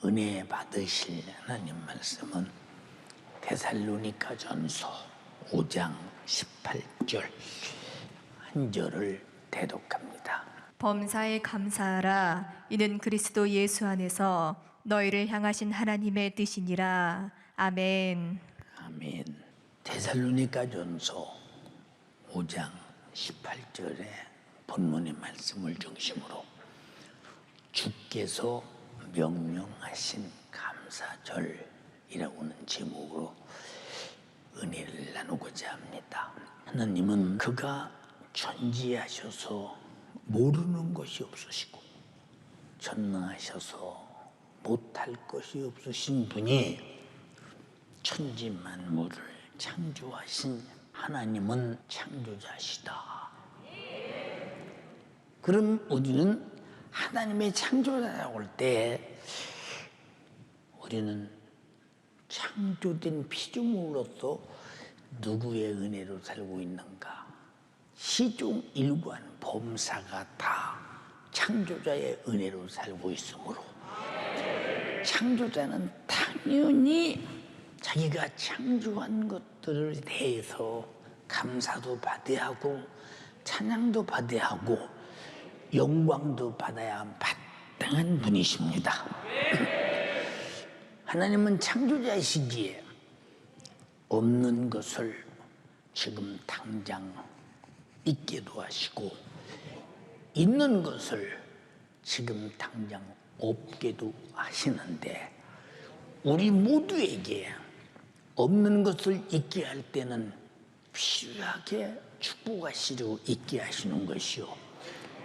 은혜 받으실 하나님 말씀은 데살로니가전서 5장 18절 한 절을 대독합니다. 범사에 감사하라. 이는 그리스도 예수 안에서 너희를 향하신 하나님의 뜻이니라. 아멘. 아멘. 데살로니가전서 5장 18절의 본문의 말씀을 중심으로 주께서 명령하신 감사절이라고 하는 제목으로 은혜를 나누고자 합니다. 하나님은 그가 전지하셔서 모르는 것이 없으시고 전능하셔서 못할 것이 없으신 분이 천지 만물을 창조하신 하나님은 창조자시다. 그럼 우리는 하나님의 창조자라고 할 때 우리는 창조된 피조물로서 누구의 은혜로 살고 있는가? 시종 일관 범사가 다 창조자의 은혜로 살고 있으므로 창조자는 당연히 자기가 창조한 것들에 대해서 감사도 받아야 하고 찬양도 받아야 하고 영광도 받아야 마땅한 분이십니다. 하나님은 창조자이시기에 없는 것을 지금 당장 있게도 하시고 있는 것을 지금 당장 없게도 하시는데 우리 모두에게 없는 것을 있게 할 때는 필요하게 축복하시려고 있게 하시는 것이요,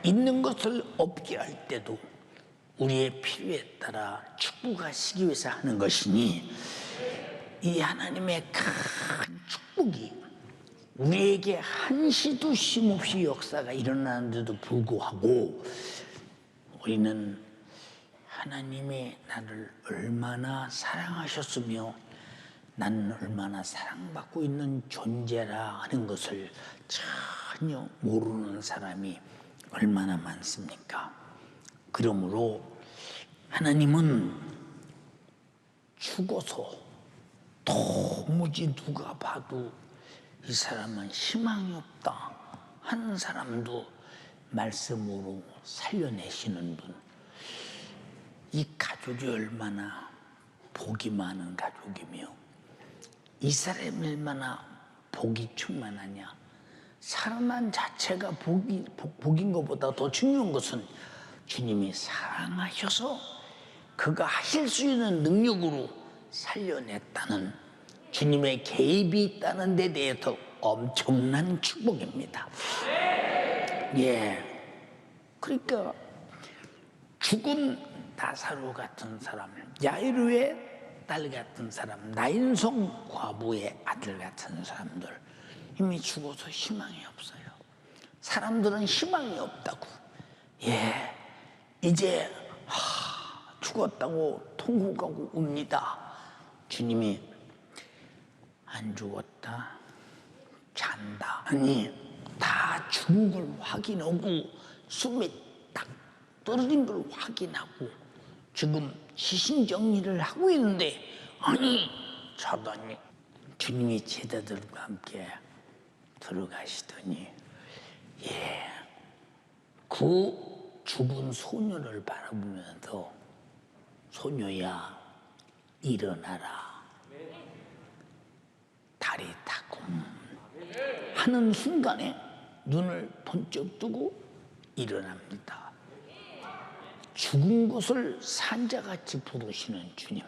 있는 것을 없게 할 때도 우리의 필요에 따라 축복하시기 위해서 하는 것이니 이 하나님의 큰 축복이 우리에게 한시도 쉼없이 역사가 일어나는데도 불구하고 우리는 하나님이 나를 얼마나 사랑하셨으며 나는 얼마나 사랑받고 있는 존재라 하는 것을 전혀 모르는 사람이 얼마나 많습니까? 그러므로 하나님은 죽어서 도무지 누가 봐도 이 사람은 희망이 없다 하는 사람도 말씀으로 살려내시는 분, 이 가족이 얼마나 복이 많은 가족이며 이 사람이 얼마나 복이 충만하냐. 살아난 자체가 복인 것보다 더 중요한 것은 주님이 사랑하셔서 그가 하실 수 있는 능력으로 살려냈다는 주님의 개입이 있다는 데 대해서 엄청난 축복입니다. 예. 그러니까 죽은 나사로 같은 사람, 야이로의 딸 같은 사람, 나인성 과부의 아들 같은 사람들 이미 죽어서 희망이 없어요. 사람들은 희망이 없다고, 예, 이제 죽었다고 통곡하고 웁니다. 주님이 안 죽었다, 잔다. 아니, 다 죽은 걸 확인하고 숨이 딱 떨어진 걸 확인하고 지금 시신정리를 하고 있는데, 아니 차단이 주님이 제자들과 함께 들어가시더니, 예, 그 죽은 소녀를 바라보면서 소녀야 일어나라, 다리 닦고 하는 순간에 눈을 번쩍 뜨고 일어납니다. 죽은 것을 산자같이 부르시는 주님,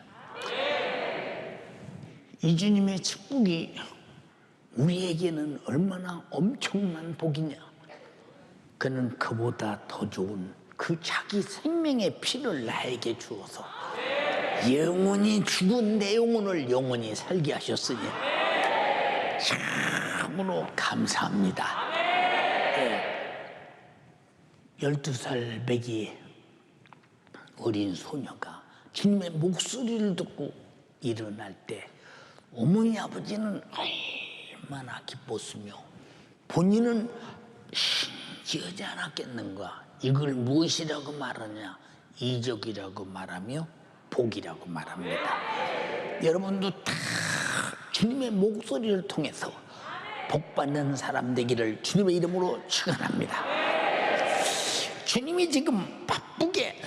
이 주님의 축복이 우리에게는 얼마나 엄청난 복이냐. 그는 그보다 더 좋은 그 자기 생명의 피를 나에게 주어서 영원히 죽은 내 영혼을 영원히 살게 하셨으니 참으로 감사합니다. 네. 12살 배기 어린 소녀가 주님의 목소리를 듣고 일어날 때 어머니 아버지는 얼마나 기뻤으며 본인은 신기하지 않았겠는가. 이걸 무엇이라고 말하냐, 이적이라고 말하며 복이라고 말합니다. 여러분도 다 주님의 목소리를 통해서 복받는 사람 되기를 주님의 이름으로 축원합니다. 주님이 지금 바쁘게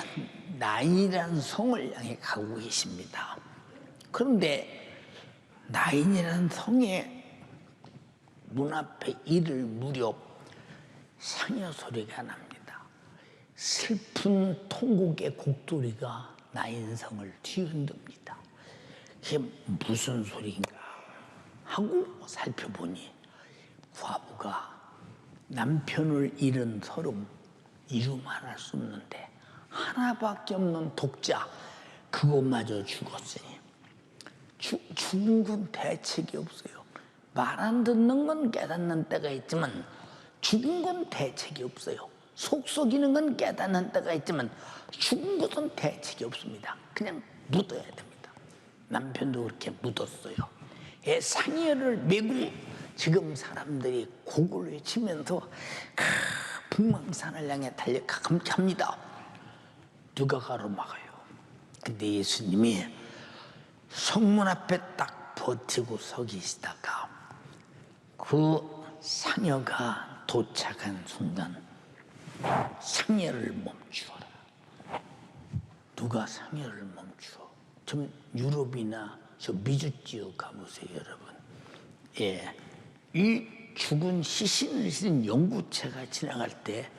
나인이라는 성을 향해 가고 계십니다. 그런데 나인이라는 성의 문 앞에 이를 무렵 상여 소리가 납니다. 슬픈 통곡의 곡소리가 나인성을 뒤흔듭니다. 이게 무슨 소리인가 하고 살펴보니 과부가 남편을 잃은 서름 이루 말할 수 없는데 하나밖에 없는 독자 그것마저 죽었으니 죽은 건 대책이 없어요. 말 안 듣는 건 깨닫는 때가 있지만 죽은 건 대책이 없어요. 속 썩이는 건 깨닫는 때가 있지만 죽은 것은 대책이 없습니다. 그냥 묻어야 됩니다. 남편도 그렇게 묻었어요. 상여를 메고 지금 사람들이 곡을 외치면서 북망산을 향해 달려갑니다. 누가 가로막아요? 근데 예수님이 성문 앞에 딱 버티고 서 계시다가 그 상여가 도착한 순간 상여를 멈추어라. 누가 상여를 멈추어? 좀 유럽이나 저 미주 지역 가보세요, 여러분. 이 죽은 시신을 실은 연구체가 지나갈 때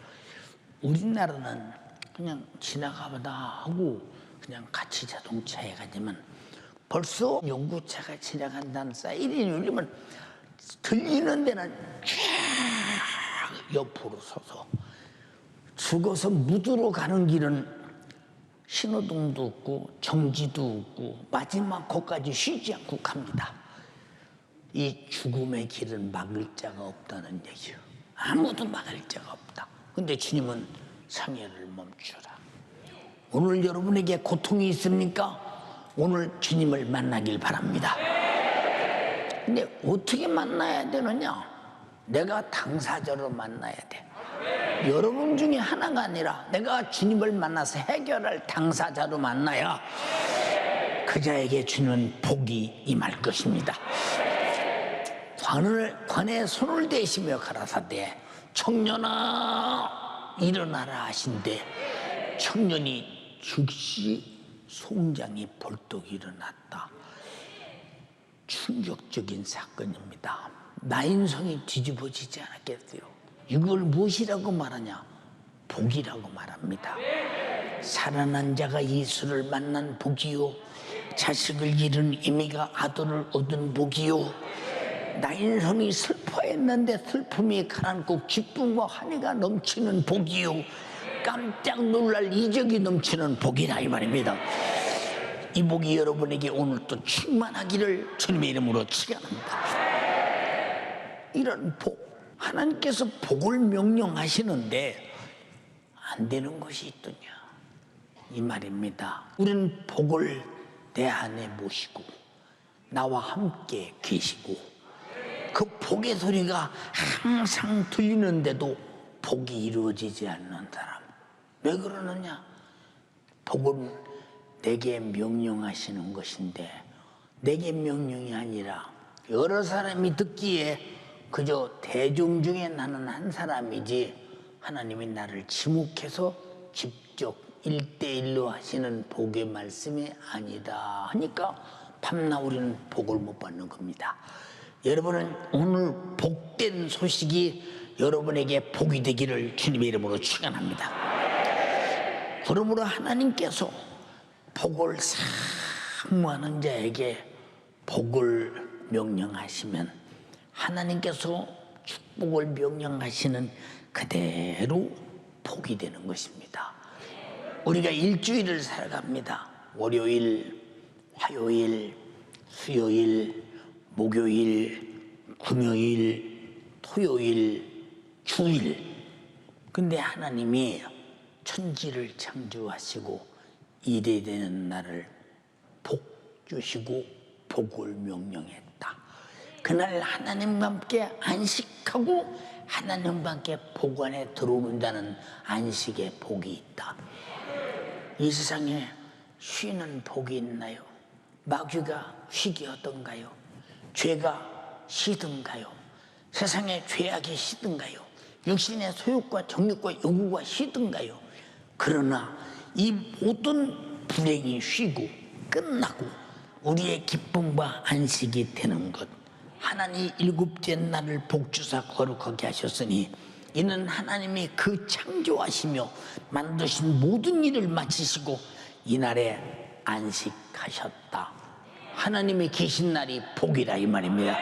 우리나라는 그냥 지나가보다 하고 그냥 같이 자동차에 가지만 벌써 연구차가 지나간다는 사이렌이 울리면 들리는 데는 쫙 옆으로 서서 죽어서 묻으러 가는 길은 신호등도 없고 정지도 없고 마지막 곳까지 쉬지 않고 갑니다. 이 죽음의 길은 막을 자가 없다는 얘기예요. 아무도 막을 자가 없다. 근데 주님은 상해를 멈추라. 오늘 여러분에게 고통이 있습니까? 오늘 주님을 만나길 바랍니다. 근데 어떻게 만나야 되느냐? 내가 당사자로 만나야 돼. 여러분 중에 하나가 아니라 내가 주님을 만나서 해결할 당사자로 만나야 그 자에게 주는 복이 임할 것입니다. 관에 손을 대시며 가라사대 청년아 일어나라 하신대 청년이 즉시 송장이 벌떡 일어났다. 충격적인 사건입니다. 나인성이 뒤집어지지 않았겠어요. 이걸 무엇이라고 말하냐? 복이라고 말합니다. 살아난 자가 예수를 만난 복이요, 자식을 잃은 이미가 아들을 얻은 복이요, 나인성이 슬퍼했는데 슬픔이 가라앉고 기쁨과 환희가 넘치는 복이요, 깜짝 놀랄 이적이 넘치는 복이다 이 말입니다. 이 복이 여러분에게 오늘 또 충만하기를 주님의 이름으로 축원합니다. 이런 복, 하나님께서 복을 명령하시는데 안 되는 것이 있더냐 이 말입니다. 우리는 복을 내 안에 모시고 나와 함께 계시고 그 복의 소리가 항상 들리는데도 복이 이루어지지 않는 사람, 왜 그러느냐? 복은 내게 명령하시는 것인데 내게 명령이 아니라 여러 사람이 듣기에 그저 대중 중에 나는 한 사람이지 하나님이 나를 지목해서 직접 1대1로 하시는 복의 말씀이 아니다 하니까 밤낮 우리는 복을 못 받는 겁니다. 여러분은 오늘 복된 소식이 여러분에게 복이 되기를 주님의 이름으로 축원합니다. 그러므로 하나님께서 복을 사모하는 자에게 복을 명령하시면 하나님께서 축복을 명령하시는 그대로 복이 되는 것입니다. 우리가 일주일을 살아갑니다. 월요일, 화요일, 수요일, 목요일, 금요일, 토요일, 주일. 근데 하나님이 천지를 창조하시고 일이 되는 날을 복 주시고 복을 명령했다. 그날 하나님과 함께 안식하고 하나님과 함께 복 안에 들어오는다는 안식의 복이 있다. 이 세상에 쉬는 복이 있나요? 마귀가 쉬게 하던가요? 죄가 쉬든가요? 세상의 죄악이 쉬든가요? 육신의 소욕과 정욕과 요구가 쉬든가요? 그러나 이 모든 불행이 쉬고 끝나고 우리의 기쁨과 안식이 되는 것, 하나님 일곱째 날을 복주사 거룩하게 하셨으니 이는 하나님이 그 창조하시며 만드신 모든 일을 마치시고 이날에 안식하셨다. 하나님이 계신 날이 복이라 이 말입니다.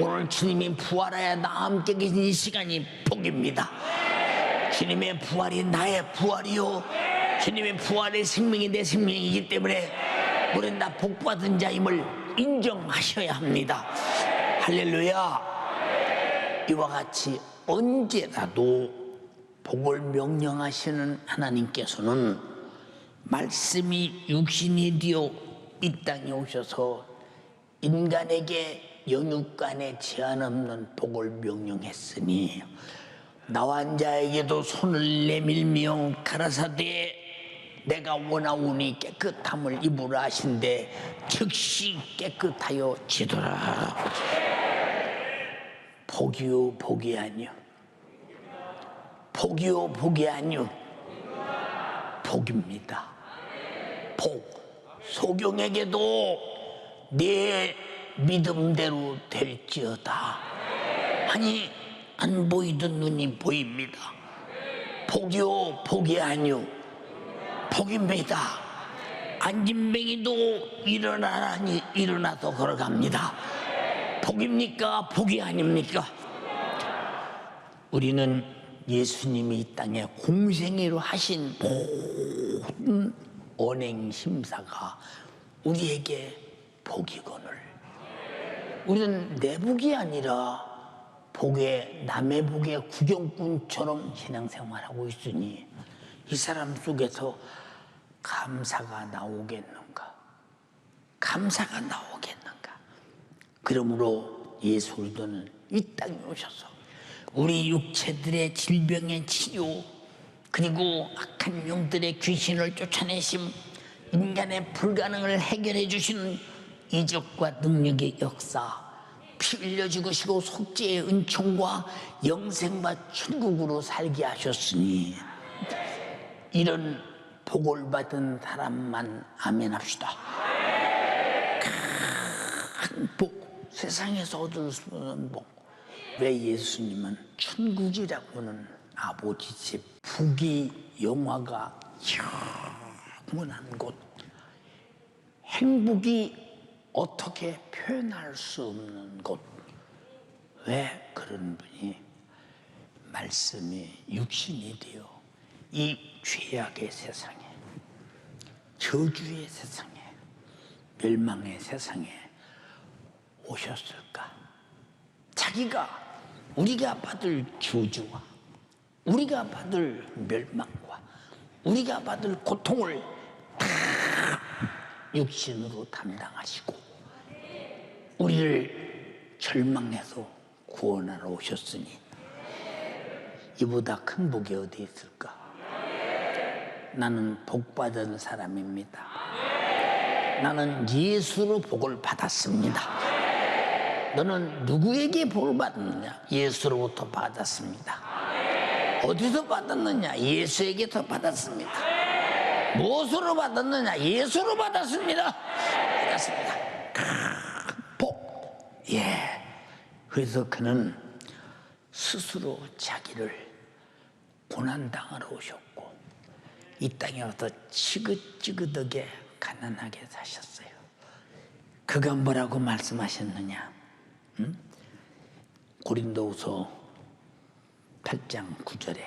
오늘 주님이 부활하여 나와 함께 계신 이 시간이 복입니다. 주님의 부활이 나의 부활이요, 주님의 부활의 생명이 내 생명이기 때문에 우리는 다 복받은 자임을 인정하셔야 합니다. 할렐루야. 이와 같이 언제라도 복을 명령하시는 하나님께서는 말씀이 육신이 되어 이 땅에 오셔서 인간에게 영육간에 제한 없는 복을 명령했으니 나와 자에게도 손을 내밀며 가라사대 내가 원하오니 깨끗함을 입으라 하신데 즉시 깨끗하여 지더라. 복이요 복이 아니요, 복이요 복이 아니요, 복입니다. 복. 소경에게도 내 믿음대로 될지어다 하니 안 보이던 눈이 보입니다. 복이요 복이 아니요, 복입니다. 안진뱅이도 일어나라니 일어나서 걸어갑니다. 복입니까 복이 아닙니까? 우리는 예수님이 이 땅에 공생애로 하신 모든 언행 심사가 우리에게 복이거늘 우리는 내 복이 아니라 복에 남의 복에 구경꾼처럼 신앙생활하고 있으니 이 사람 속에서 감사가 나오겠는가? 감사가 나오겠는가? 그러므로 예수 그리스도는 이 땅에 오셔서 우리 육체들의 질병의 치료, 그리고 악한 영들의 귀신을 쫓아내심, 인간의 불가능을 해결해 주시는 이적과 능력의 역사, 피 흘려 죽으시고 속죄의 은총과 영생과 천국으로 살게 하셨으니 이런 복을 받은 사람만 아멘 합시다. 큰 복, 세상에서 얻을 수 없는 복. 왜 예수님은 천국이라고는 아버지 집, 부귀 영화가 영원한 곳, 행복이 어떻게 표현할 수 없는 곳. 왜 그런 분이 말씀이 육신이 되어 이 죄악의 세상에, 저주의 세상에, 멸망의 세상에 오셨을까? 자기가 우리가 받을 저주와 우리가 받을 멸망과 우리가 받을 고통을 다 육신으로 담당하시고 우리를 절망해서 구원하러 오셨으니 이보다 큰 복이 어디 있을까? 나는 복받은 사람입니다. 나는 예수로 복을 받았습니다. 너는 누구에게 복을 받았느냐? 예수로부터 받았습니다. 어디서 받았느냐? 예수에게서 받았습니다. 무엇으로 받았느냐? 예수로 받았습니다. 받았습니다. 복. 예. 그래서 그는 스스로 자기를 고난당하러 오셨고 이 땅에 와서 지긋지긋하게 가난하게 사셨어요. 그가 뭐라고 말씀하셨느냐? 고린도후서 8장 9절에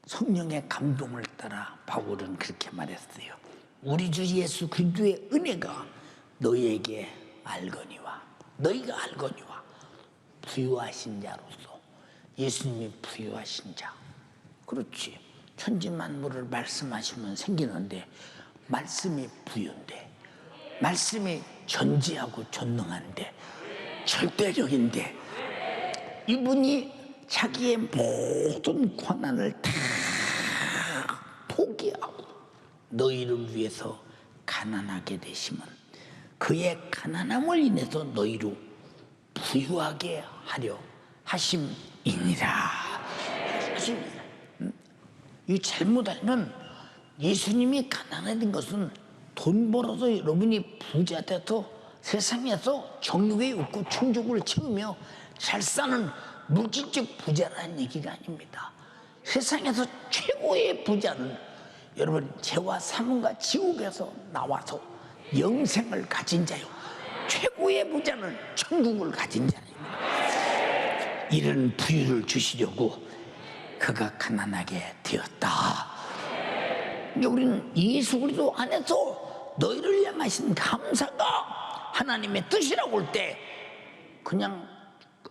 성령의 감동을 따라 바울은 그렇게 말했어요. 우리 주 예수 그리스도의 은혜가 너희에게 알거니와, 너희가 알거니와, 부유하신 자로서. 예수님이 부유하신 자. 그렇지. 천지만물을 말씀하시면 생기는데 말씀이 부유인데, 말씀이 전지하고 전능한데, 절대적인데, 이분이 자기의 모든 권한을 다 포기하고 너희를 위해서 가난하게 되심은 그의 가난함을 인해서 너희로 부유하게 하려 하심이니라. 이 잘못 알면 예수님이 가난해진 것은 돈 벌어서 여러분이 부자 돼서 세상에서 정욕에 웃고 충족을 채우며 잘 사는 물질적 부자라는 얘기가 아닙니다. 세상에서 최고의 부자는 여러분 죄와 사망과 지옥에서 나와서 영생을 가진 자요, 최고의 부자는 천국을 가진 자입니다. 이런 부유를 주시려고 그가 가난하게 되었다. 우리는 예수 그리스도 안에서 너희를 향하신 감사가 하나님의 뜻이라고 할 때 그냥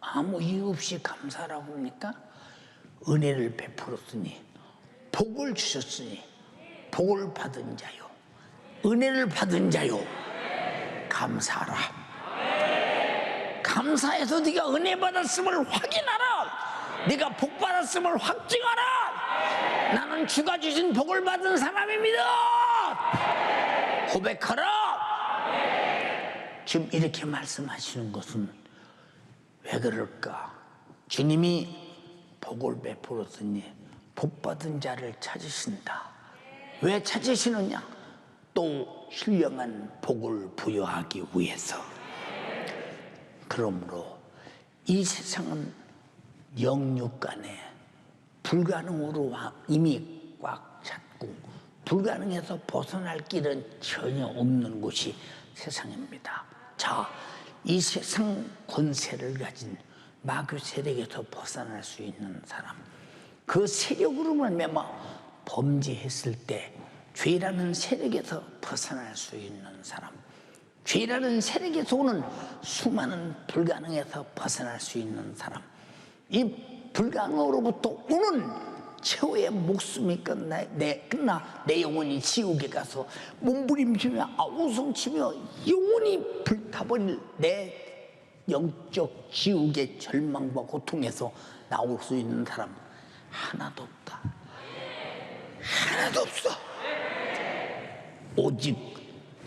아무 이유 없이 감사라고 합니까? 은혜를 베풀었으니, 복을 주셨으니, 복을 받은 자요, 은혜를 받은 자요, 감사하라. 감사해서 네가 은혜 받았음을 확인하라. 네가 복 받았음을 확증하라. 나는 주가 주신 복을 받은 사람입니다. 고백하라. 지금 이렇게 말씀하시는 것은 왜 그럴까? 주님이 복을 베풀었으니 복 받은 자를 찾으신다. 왜 찾으시느냐? 또 신령한 복을 부여하기 위해서. 그러므로 이 세상은 영육간에 불가능으로 이미 꽉 찼고 불가능해서 벗어날 길은 전혀 없는 곳이 세상입니다. 자, 이 세상 권세를 가진 마귀 세력에서 벗어날 수 있는 사람, 그 세력으로 말미암아 범죄했을 때 죄라는 세력에서 벗어날 수 있는 사람, 죄라는 세력에서 오는 수많은 불가능에서 벗어날 수 있는 사람, 이 불가능으로부터 오는 최후의 목숨이 끝나 내 영혼이 지옥에 가서 몸부림치며 아우성치며 영혼이 불타버릴 내 영적 지옥의 절망과 고통에서 나올 수 있는 사람 하나도 없다. 하나도 없어. 오직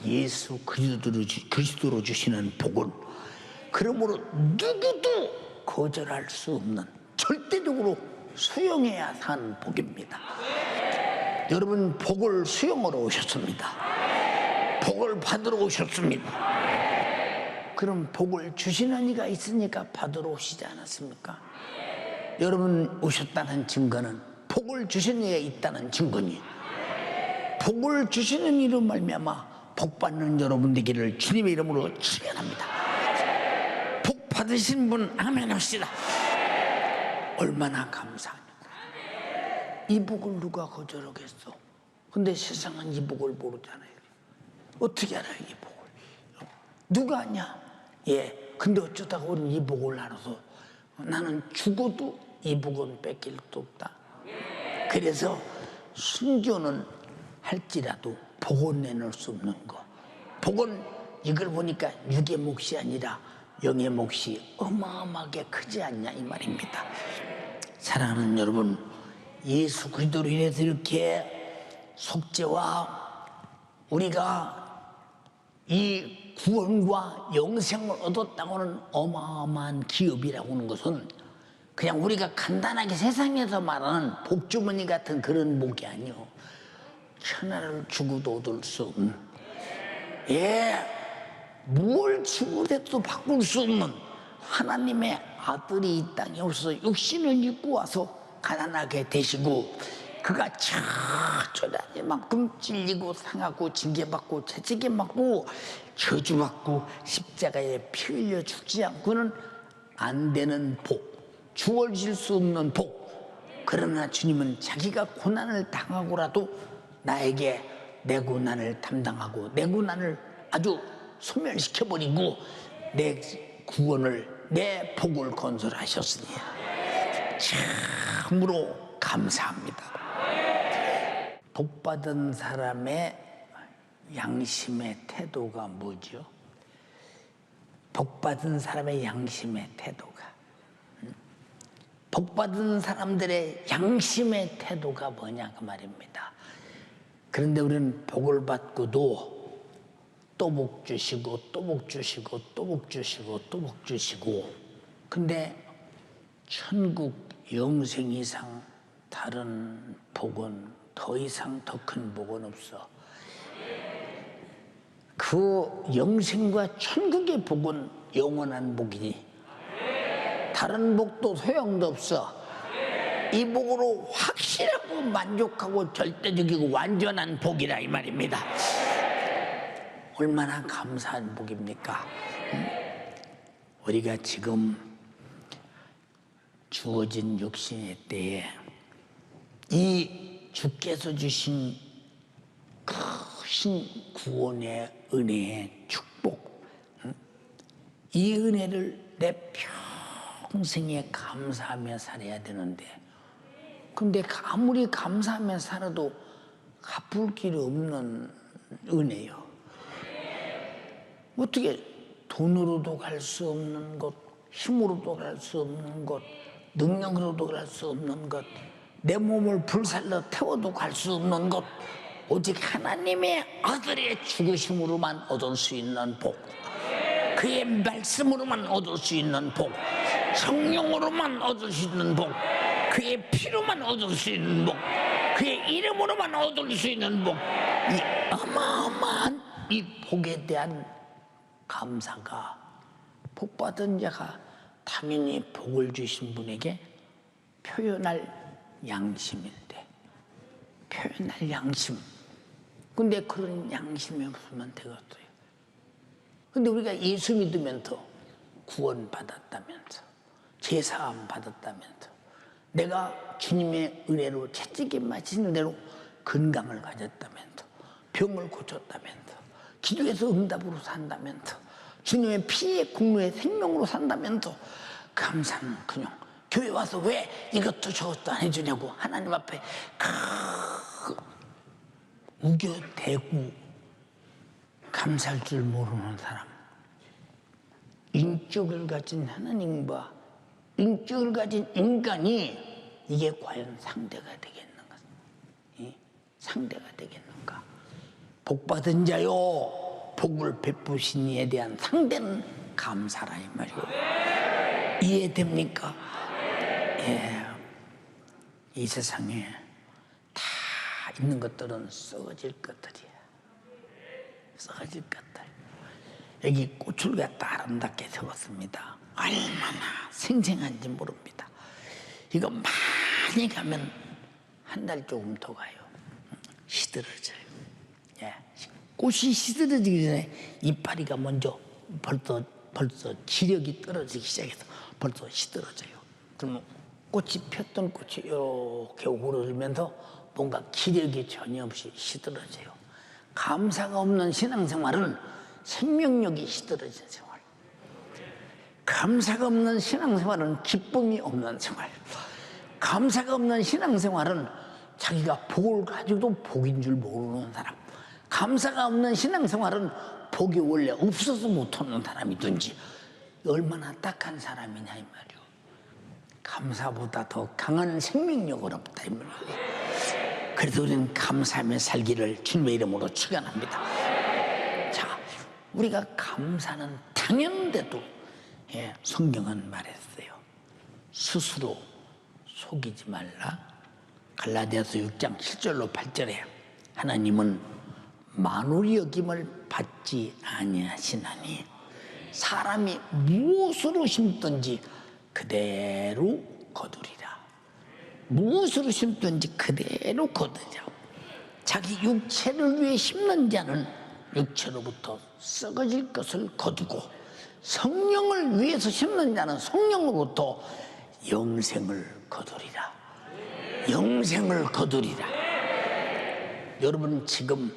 예수 그리스도로 주시는 복은 그러므로 누구도 거절할 수 없는, 절대적으로 수용해야 사는 복입니다. 여러분, 복을 수용하러 오셨습니다. 복을 받으러 오셨습니다. 그럼 복을 주시는 이가 있으니까 받으러 오시지 않았습니까? 여러분 오셨다는 증거는 복을 주시는 이가 있다는 증거니, 복을 주시는 이로 말미암아 복 받는 여러분 되기를 주님의 이름으로 축원합니다. 복 받으신 분 아멘 합시다. 얼마나 감사합니까? 이 복을 누가 거절하겠어? 근데 세상은 이 복을 모르잖아요. 어떻게 알아요, 이 복을? 누가 아냐? 예, 근데 어쩌다가 우리는 이 복을 알아서 나는 죽어도 이 복은 뺏길 수 없다. 그래서 순교는 할지라도 복은 내놓을 수 없는 거. 복은 이걸 보니까 육의 몫이 아니라 영의 몫이 어마어마하게 크지 않냐 이 말입니다. 사랑하는 여러분, 예수 그리스도로 인해서 이렇게 속죄와 우리가 이 구원과 영생을 얻었다고 하는 어마어마한 기업이라고 하는 것은 그냥 우리가 간단하게 세상에서 말하는 복주머니 같은 그런 복이 아니요, 천하를 주고도 얻을 수 없는, 예, 뭘 주고도 바꿀 수 없는 하나님의 아들이 이 땅에 오셔서 육신을 입고 와서 가난하게 되시고 그가 처절하게 만큼 찔리고 상하고 징계받고 채찍에맞고 저주받고 십자가에 피 흘려 죽지 않고는 안 되는 복, 주어질 수 없는 복. 그러나 주님은 자기가 고난을 당하고라도 나에게 내 고난을 담당하고 내 고난을 아주 소멸시켜버리고 내 구원을, 내 복을 건설하셨으니 참으로 감사합니다. 복받은 사람의 양심의 태도가 뭐죠? 복받은 사람의 양심의 태도가, 복받은 사람들의 양심의 태도가 뭐냐 그 말입니다. 그런데 우리는 복을 받고도 또 복 주시고 또 복 주시고 또 복 주시고 또 복 주시고, 근데 천국 영생 이상 다른 복은, 더 이상 더 큰 복은 없어. 그 영생과 천국의 복은 영원한 복이니 다른 복도 소용도 없어. 이 복으로 확실하고 만족하고 절대적이고 완전한 복이라 이 말입니다. 얼마나 감사한 복입니까? 우리가 지금 주어진 육신의 때에 이 주께서 주신 크신 구원의 은혜의 축복, 이 은혜를 내 평생에 감사하며 살아야 되는데, 근데 아무리 감사하며 살아도 갚을 길이 없는 은혜요. 어떻게 돈으로도 갈 수 없는 것, 힘으로도 갈 수 없는 것, 능력으로도 갈 수 없는 것, 내 몸을 불살러 태워도 갈 수 없는 것, 오직 하나님의 아들의 죽으심으로만 얻을 수 있는 복, 그의 말씀으로만 얻을 수 있는 복, 성령으로만 얻을 수 있는 복, 그의 피로만 얻을 수 있는 복, 그의 이름으로만 얻을 수 있는 복, 이 어마어마한 이 복에 대한 감사가, 복받은 자가 당연히 복을 주신 분에게 표현할 양심인데, 표현할 양심. 근데 그런 양심이 없으면 되겠어요. 근데 우리가 예수 믿으면서 구원 받았다면서, 제사함 받았다면서, 내가 주님의 은혜로, 채찍에 맞힌 은혜로 건강을 가졌다면서, 병을 고쳤다면서, 기도해서 응답으로 산다면서, 주님의 피의 공로의 생명으로 산다면서, 감사는 그냥 교회 와서 왜 이것도 저것도 안 해주냐고 하나님 앞에 우겨대고 감사할 줄 모르는 사람, 인격을 가진 하나님과 인격을 가진 인간이 이게 과연 상대가 되겠는가? 상대가 되겠는가? 복받은 자요, 복을 베푸신 이에 대한 상대는 감사라 이 말이고, 이해됩니까? 예. 이 세상에 다 있는 것들은 썩어질 것들이야. 썩어질 것들. 여기 꽃을 갖다 아름답게 세웠습니다. 얼마나 생생한지 모릅니다. 이거 많이 가면 한 달 조금 더 가요. 시들어져요. 예. 꽃이 시들어지기 전에 이파리가 먼저 벌써 기력이 떨어지기 시작해서 벌써 시들어져요. 그러면 꽃이 폈던 꽃이 이렇게 오그러들면서 뭔가 기력이 전혀 없이 시들어져요. 감사가 없는 신앙생활은 생명력이 시들어진 생활. 감사가 없는 신앙생활은 기쁨이 없는 생활. 감사가 없는 신앙생활은 자기가 복을 가지고도 복인 줄 모르는 사람. 감사가 없는 신앙생활은 복이 원래 없어서 못하는 사람이든지, 얼마나 딱한 사람이냐 이 말이오. 감사보다 더 강한 생명력은 없다 이 말이오. 그래서 우리는 감사하며 살기를 주님의 이름으로 축원합니다. 자, 우리가 감사는 당연한데도 성경은 말했어요. 스스로 속이지 말라. 갈라디아서 6장 7절로 8절에 하나님은 만홀히 여김을 받지 아니하시나니 사람이 무엇으로 심든지 그대로 거두리라. 무엇으로 심든지 그대로 거두자. 자기 육체를 위해 심는 자는 육체로부터 썩어질 것을 거두고, 성령을 위해서 심는 자는 성령으로부터 영생을 거두리라. 영생을 거두리라. 여러분, 지금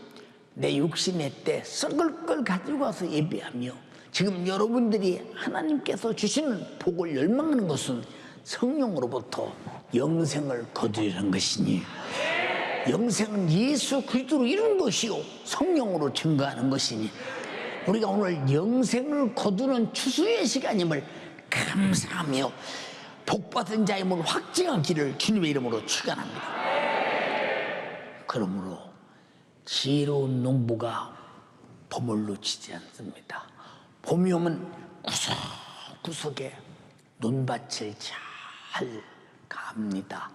내 육신의 때 썩을 걸 가지고 와서 예배하며 지금 여러분들이 하나님께서 주시는 복을 열망하는 것은 성령으로부터 영생을 거두려는 것이니, 영생은 예수 그리스도로 이룬 것이요 성령으로 증거하는 것이니, 우리가 오늘 영생을 거두는 추수의 시간임을 감사하며 복받은 자임을 확증하기를 주님의 이름으로 축원합니다. 그러므로 지혜로운 농부가 봄을 놓치지 않습니다. 봄이 오면 구석구석에 논밭을 잘 갑니다.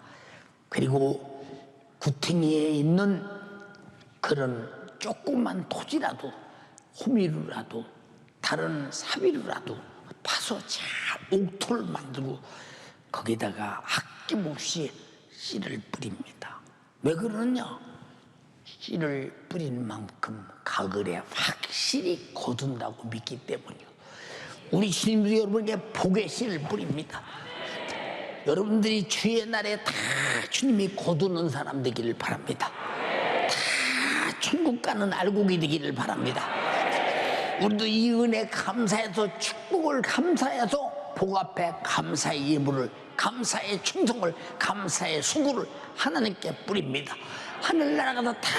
그리고 구탱이에 있는 그런 조그만 토지라도 호미루라도 다른 사비루라도 파서 잘 옥토를 만들고 거기다가 아낌없이 씨를 뿌립니다. 왜 그러느냐? 씨를 뿌린 만큼 가을에 확실히 거둔다고 믿기 때문이요. 우리 주님도 여러분에게 복의 씨를 뿌립니다. 여러분들이 주의 날에 다 주님이 거두는 사람 되기를 바랍니다. 다 천국 가는 알곡이 되기를 바랍니다. 우리도 이 은혜 감사해서 축복을 감사해서 복 앞에 감사의 예물을, 감사의 충성을, 감사의 수고를 하나님께 뿌립니다. 하늘나라가 다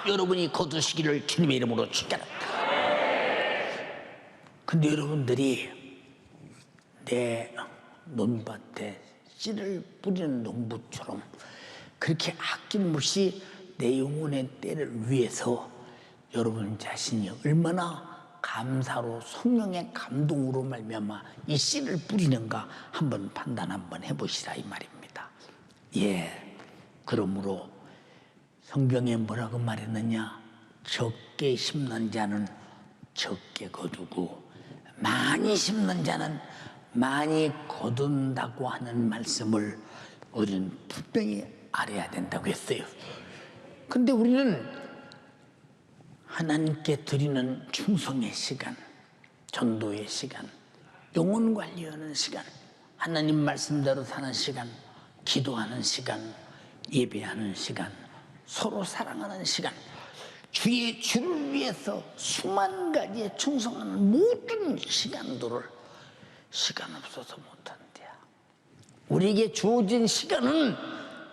여러분이 거두시기를 주님의 이름으로 축원합니다. 근데 여러분들이 내 논밭에 씨를 뿌리는 농부처럼 그렇게 아낌없이 내 영혼의 때를 위해서 여러분 자신이 얼마나 감사로 성령의 감동으로 말미암아 이 씨를 뿌리는가 한번 판단 한번 해보시라 이 말입니다. 예, 그러므로 성경에 뭐라고 말했느냐? 적게 심는 자는 적게 거두고 많이 심는 자는 많이 거둔다고 하는 말씀을 우리는 분명히 알아야 된다고 했어요. 근데 우리는 하나님께 드리는 충성의 시간, 전도의 시간, 영혼 관리하는 시간, 하나님 말씀대로 사는 시간, 기도하는 시간, 예배하는 시간, 서로 사랑하는 시간, 주의 주를 위해서 수만 가지에 충성하는 모든 시간들을 시간 없어서 못한대요. 우리에게 주어진 시간은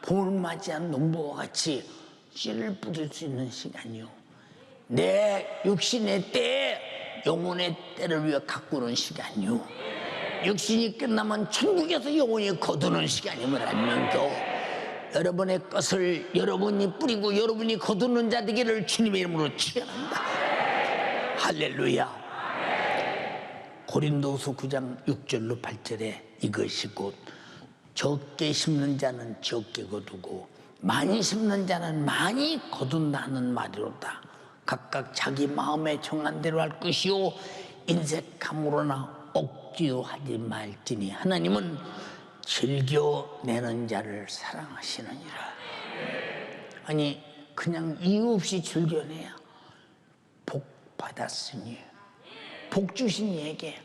봄을 맞이한 농부와 같이 씨를 뿌릴 수 있는 시간이요. 내 육신의 때, 영혼의 때를 위해 가꾸는 시간이요. 육신이 끝나면 천국에서 영혼이 거두는 시간임을 알면서 여러분의 것을 여러분이 뿌리고 여러분이 거두는 자 되기를 주님의 이름으로 축원합니다. 할렐루야. 고린도서 9장 6절로 8절에 이것이 곧 적게 심는 자는 적게 거두고 많이 심는 자는 많이 거둔다는 말이로다. 각각 자기 마음에 정한 대로 할 것이요 인색함으로나 억지로 하지 말지니 하나님은 즐겨내는 자를 사랑하시느니라. 아니 그냥 이유 없이 즐겨내야 복 받았으니 복 주신 이에게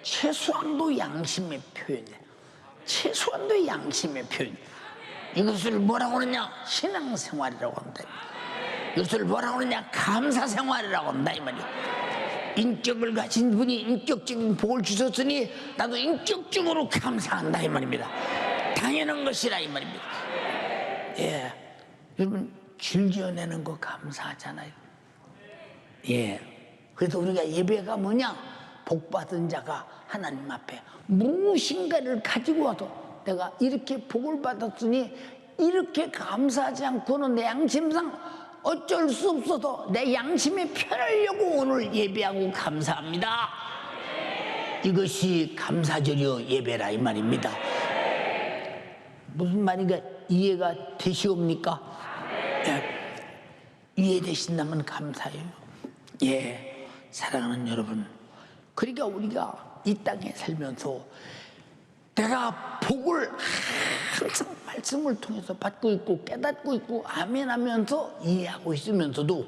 최소한도 양심의 표현이에요. 최소한도 양심의 표현. 이것을 뭐라고 하느냐? 신앙생활이라고 한다. 이것을 뭐라고 하느냐? 감사생활이라고 한다 이 말이야. 인격을 가진 분이 인격적인 복을 주셨으니 나도 인격적으로 감사한다 이 말입니다. 당연한 것이라 이 말입니다. 예, 여러분 즐겨내는 거 감사하잖아요. 예, 그래서 우리가 예배가 뭐냐? 복 받은 자가 하나님 앞에 무엇인가를 가지고 와도 내가 이렇게 복을 받았으니 이렇게 감사하지 않고는 내 양심상 어쩔 수 없어서 내 양심에 편하려고 오늘 예배하고 감사합니다. 이것이 감사절이요 예배라 이 말입니다. 무슨 말인가 이해가 되시옵니까? 예, 이해되신다면 감사해요. 예, 사랑하는 여러분, 그러니까 우리가 이 땅에 살면서 내가 복을 항상 말씀을 통해서 받고 있고 깨닫고 있고 아멘하면서 이해하고 있으면서도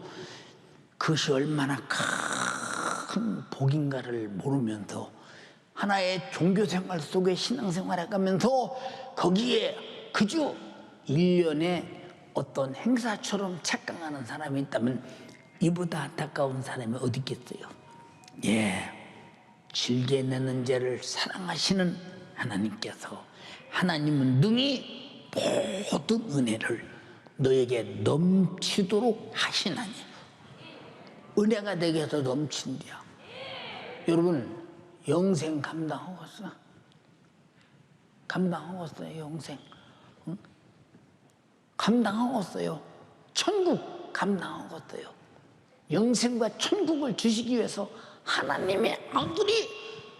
그것이 얼마나 큰 복인가를 모르면서 하나의 종교생활 속에 신앙생활을 가면서 거기에 그저 일련의 어떤 행사처럼 착각하는 사람이 있다면 이보다 안타까운 사람이 어디 있겠어요? 예, 즐겨내는 자를 사랑하시는 하나님께서 하나님은 능히 모든 은혜를 너에게 넘치도록 하시나니 은혜가 내게 더 넘친대요. 여러분 영생 감당하겠어? 감당하겠어요? 영생 응? 감당하겠어요? 천국 감당하겠어요. 영생과 천국을 주시기 위해서 하나님의 아들이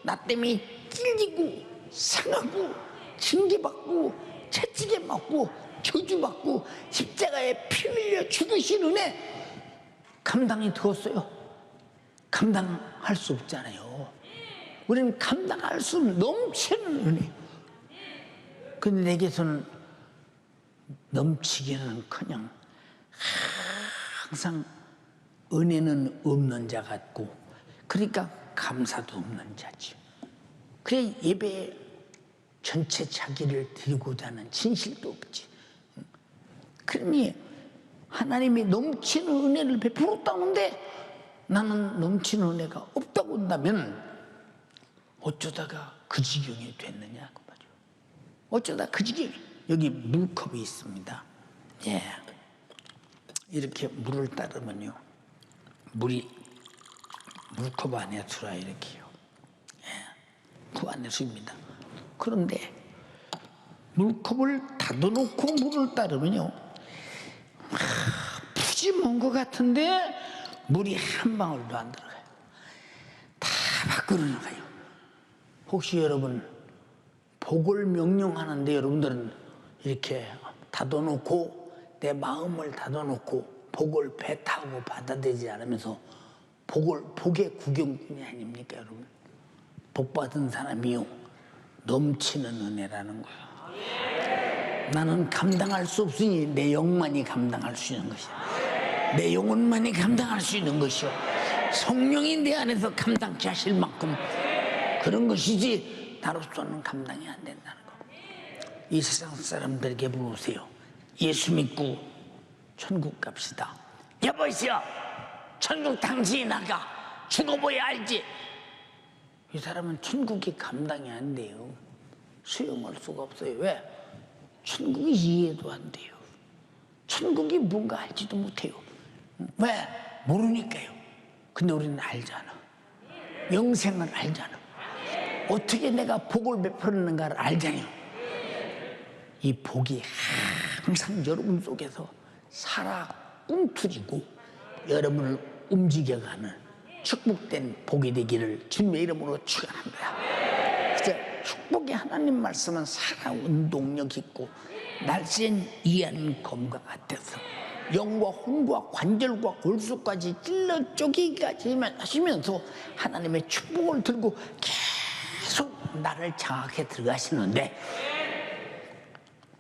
나 때문에 찔리고 상하고 징계받고 채찍에 맞고 저주받고 십자가에 피 흘려 죽으신 은혜 감당이 되었어요? 감당할 수 없잖아요. 우리는 감당할 수 넘치는 은혜. 근데 내게서는 넘치기는커녕 항상 은혜는 없는 자 같고, 그러니까 감사도 없는 자지. 그래 예배에 전체 자기를 드리고자 하는 진실도 없지. 그러니 하나님이 넘치는 은혜를 베풀었다는데 나는 넘치는 은혜가 없다고 한다면 어쩌다가 그 지경이 됐느냐 그 말이죠. 어쩌다 그 지경이. 여기 물컵이 있습니다. 예, 이렇게 물을 따르면요, 물이 물컵 안에 들어와 이렇게요. 예, 그 안에 수입니다. 그런데 물컵을 닫아놓고 물을 따르면요, 푸짐한 것 같은데 물이 한 방울도 안 들어가요. 다 밖으로 나가요. 혹시 여러분 복을 명령하는데 여러분들은 이렇게 닫아놓고 내 마음을 닫아놓고 복을 배 타고 받아들이지 않으면서 복의 구경꾼이 아닙니까 여러분? 복 받은 사람이요 넘치는 은혜라는 거예요. 나는 감당할 수 없으니 내 영만이 감당할 수 있는 것이야. 내 영혼만이 감당할 수 있는 것이요, 성령이 내 안에서 감당케 하실 만큼 그런 것이지 나로서는 감당이 안 된다는 거. 이 세상 사람들에게 물으세요. 예수 믿고 천국 갑시다. 여보시오, 천국 당신이 나가 죽어봐야 알지. 이 사람은 천국이 감당이 안 돼요. 수용할 수가 없어요. 왜? 천국이 이해도 안 돼요. 천국이 뭔가 알지도 못해요. 왜? 모르니까요. 근데 우리는 알잖아. 영생을 알잖아. 어떻게 내가 복을 베푸는가를 알잖아요. 이 복이 항상 여러분 속에서 살아 움트리고 여러분을 움직여가는 축복된 복이 되기를 주님의 이름으로 축원합니다. 이제 축복의 하나님 말씀은 살아 운동력 있고 날쌘 이한 검과 같아서 영과 혼과 관절과 골수까지 찔러 쪼개기까지 하시면서 하나님의 축복을 들고 계속 나를 장악해 들어가시는데,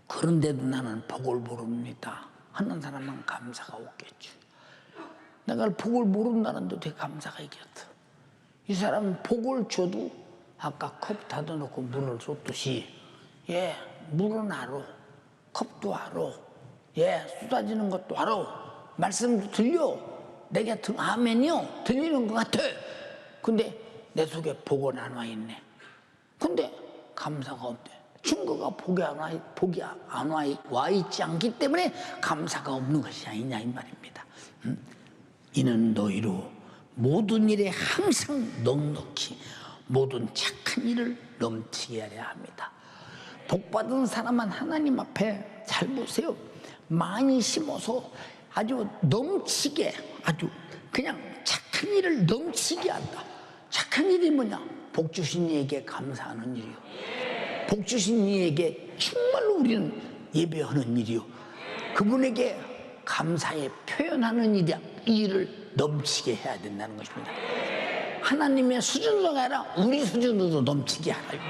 그런데도 나는 복을 모릅니다 하는 사람은 감사가 없겠죠. 내가 복을 모른다는데 어떻게 감사가 있겠어. 이 사람은 복을 줘도 아까 컵 닫아놓고 물을 쏟듯이, 예, 물은 알아, 컵도 알아, 예, 쏟아지는 것도 알아, 말씀도 들려, 내게 아멘이요 들리는 것 같아. 근데 내 속에 복은 안 와 있네. 근데 감사가 없대. 증거가 복이 안 와 있지 않기 때문에 감사가 없는 것이 아니냐 이 말입니다. 이는 너희로 모든 일에 항상 넉넉히 모든 착한 일을 넘치게 하려 합니다. 복받은 사람은 하나님 앞에 잘 보세요. 많이 심어서 아주 넘치게, 아주 그냥 착한 일을 넘치게 한다. 착한 일이 뭐냐? 복 주신 이에게 감사하는 일이요, 복 주신 이에게 정말로 우리는 예배하는 일이요, 그분에게 감사에 표현하는 일이야. 이 일을 넘치게 해야 된다는 것입니다. 하나님의 수준으로가 아니라 우리 수준으로 넘치게 하라요.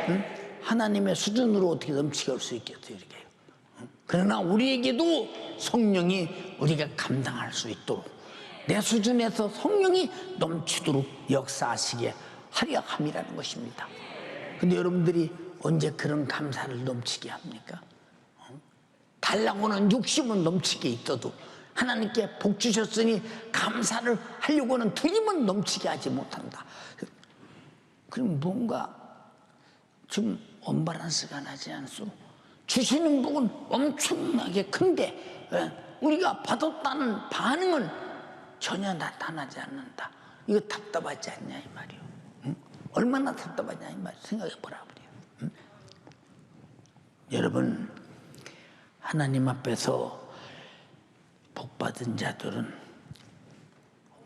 응? 하나님의 수준으로 어떻게 넘치게 할 수 있겠어요, 이렇게. 응? 그러나 우리에게도 성령이 우리가 감당할 수 있도록 내 수준에서 성령이 넘치도록 역사하시게 하려 함이라는 것입니다. 근데 여러분들이 언제 그런 감사를 넘치게 합니까? 달라고는 욕심은 넘치게 있어도 하나님께 복 주셨으니 감사를 하려고는 드림은 넘치게 하지 못한다. 그럼 뭔가 좀 언밸런스가 나지 않소? 주시는 복은 엄청나게 큰데 우리가 받았다는 반응은 전혀 나타나지 않는다. 이거 답답하지 않냐 이 말이요. 응? 얼마나 답답하냐 이 말 생각해 보라 그래요. 응? 여러분, 하나님 앞에서 복받은 받은 자들은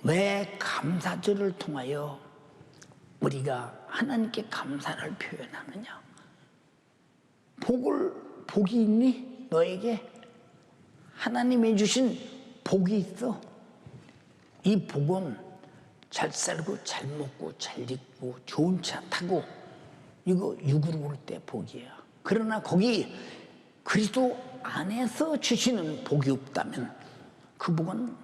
왜 감사절을 통하여 우리가 하나님께 감사를 표현하느냐? 복이 있니? 너에게 하나님이 주신 복이 있어. 이 복은 잘 살고 잘 먹고 잘 입고 좋은 차 타고 이거 육으로 올 때 복이야. 그러나 거기 그리스도 안에서 주시는 복이 없다면 그 복은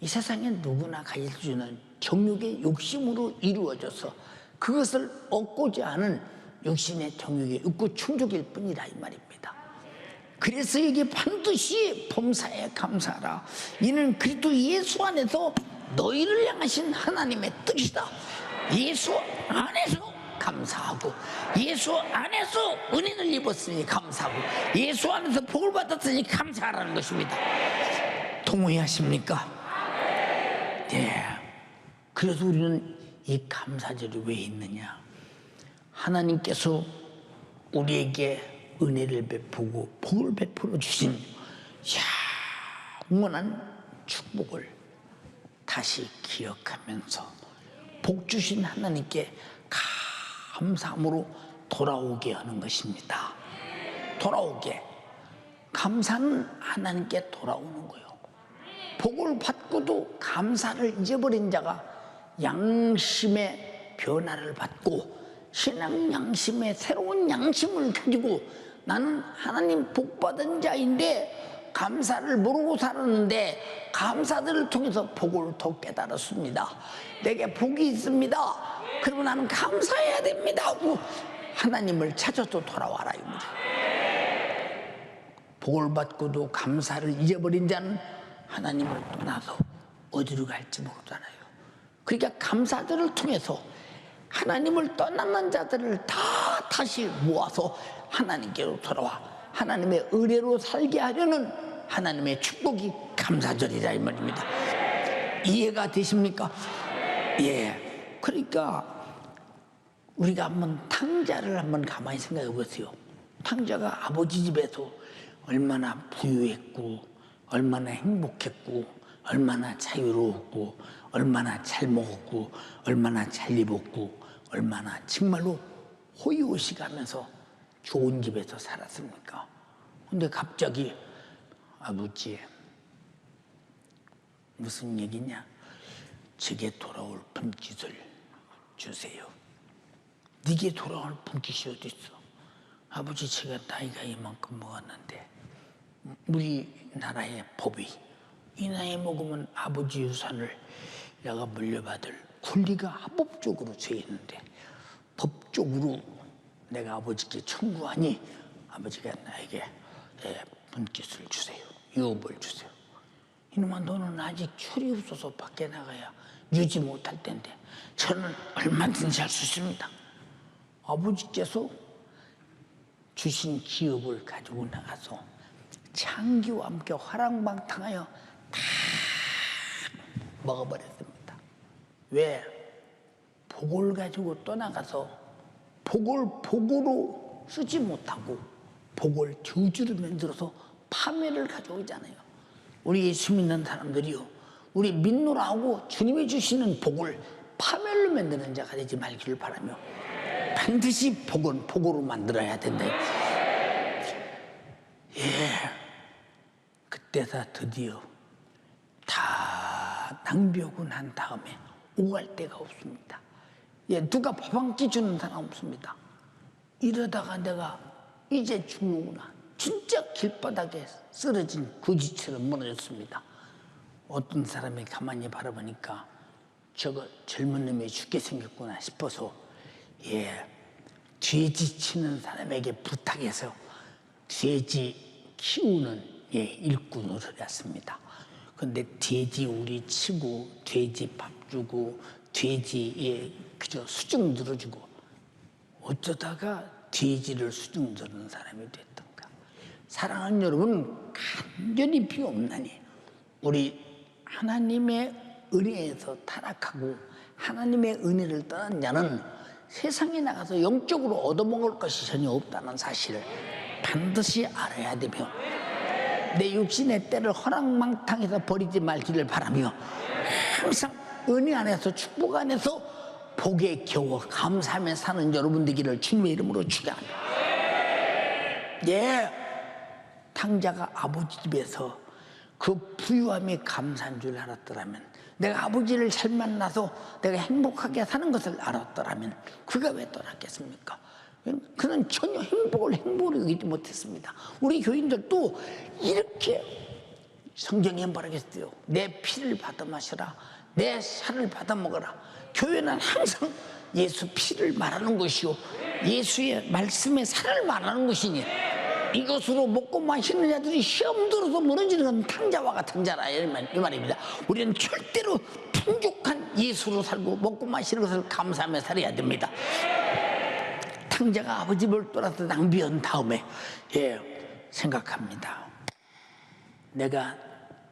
이 세상에 누구나 가질 수 있는 정욕의 욕심으로 이루어져서 그것을 얻고자 하는 육신의 정욕의 욕구 충족일 뿐이라 이 말입니다. 그래서 이게 반드시 범사에 감사하라. 이는 그리스도 예수 안에서 너희를 향하신 하나님의 뜻이다. 예수 안에서 감사하고 예수 안에서 은혜를 입었으니 감사하고 예수 안에서 복을 받았으니 감사하라는 것입니다. 동의하십니까? 네. 그래서 우리는 이 감사절이 왜 있느냐? 하나님께서 우리에게 은혜를 베푸고 복을 베풀어 주신 영원한 축복을 다시 기억하면서 복 주신 하나님께 감사함으로 돌아오게 하는 것입니다. 돌아오게. 감사는 하나님께 돌아오는 거예요. 복을 받고도 감사를 잊어버린 자가 양심의 변화를 받고 신앙 양심의 새로운 양심을 가지고 나는 하나님 복 받은 자인데 감사를 모르고 살았는데 감사들을 통해서 복을 더 깨달았습니다. 내게 복이 있습니다. 그러면 나는 감사해야 됩니다 하고 하나님을 찾아서 돌아와라 이 말이에요. 복을 받고도 감사를 잊어버린 자는 하나님을 떠나서 어디로 갈지 모르잖아요. 그러니까 감사들을 통해서 하나님을 떠나는 자들을 다 다시 모아서 하나님께로 돌아와 하나님의 은혜로 살게 하려는 하나님의 축복이 감사절이라 이 말입니다. 이해가 되십니까? 예. 그러니까 우리가 한번 탕자를 한번 가만히 생각해 보세요. 탕자가 아버지 집에서 얼마나 부유했고 얼마나 행복했고 얼마나 자유로웠고 얼마나 잘 먹었고 얼마나 잘 입었고 얼마나 정말로 호의호식하면서 좋은 집에서 살았습니까? 근데 갑자기 아버지 무슨 얘기냐? 제게 돌아올 분깃을 주세요. 네게 돌아올 분깃이 어디 있어? 아버지 제가 나이가 이만큼 먹었는데 우리나라의 법이 이 나이 먹으면 아버지 유산을 내가 물려받을 권리가 합법적으로 돼 있는데 법적으로 내가 아버지께 청구하니 아버지가 나에게 분깃을 주세요. 유업을 주세요. 이놈아 너는 아직 철이 없어서 밖에 나가야 유지 못할 텐데 저는 얼마든지 할 수 있습니다. 아버지께서 주신 기업을 가지고 나가서 창기와 함께 화랑방탕하여 다 먹어버렸습니다. 왜? 복을 가지고 떠나가서 복을 복으로 쓰지 못하고 복을 저주로 만들어서 파멸을 가져오잖아요. 우리 예수 믿는 사람들이요, 우리 믿노라 하고 주님이 주시는 복을 파멸로 만드는 자가 되지 말기를 바라며 반드시 복은 복으로 만들어야 된다. 예, 그때다 드디어 다 낭비하고 난 다음에 오갈 데가 없습니다. 예, 누가 밥 한 끼 주는 사람 없습니다. 이러다가 내가 이제 죽는구나. 진짜 길바닥에 쓰러진 거지처럼 무너졌습니다. 어떤 사람이 가만히 바라보니까 저거 젊은 놈이 죽게 생겼구나 싶어서 돼지 치는 사람에게 부탁해서 돼지 키우는 일꾼으로 했습니다. 근데 돼지 우리 치고 돼지 밥 주고 돼지 그저 수증 들어주고 어쩌다가 돼지를 수증 들는 사람이 됐던가. 사랑하는 여러분, 간절히 비옵나니 우리 하나님의 은혜에서 타락하고 하나님의 은혜를 떠난 자는 세상에 나가서 영적으로 얻어먹을 것이 전혀 없다는 사실을 반드시 알아야 되며 내 육신의 때를 허랑망탕해서 버리지 말기를 바라며 항상 은혜 안에서 축복 안에서 복에 겨워 감사하며 사는 여러분 되기를 주님의 이름으로 축원합니다. 예, 탕자가 아버지 집에서 그 부유함이 감사한 줄 알았더라면, 내가 아버지를 잘 만나서 내가 행복하게 사는 것을 알았더라면 그가 왜 떠났겠습니까? 그는 전혀 행복을 여기지 못했습니다. 우리 교인들도 이렇게 성경에 말하겠어요. 내 피를 받아 마시라, 내 살을 받아 먹어라. 교회는 항상 예수 피를 말하는 것이요, 예수의 말씀의 살을 말하는 것이니, 이것으로 먹고 마시는 자들이 시험 들어서 무너지는 건 탕자와 같은 자라, 이 말입니다. 우리는 절대로 풍족한 예수로 살고 먹고 마시는 것을 감사하며 살아야 됩니다. 탕자가 아버지 집을 떠나서 낭비한 다음에 생각합니다. 내가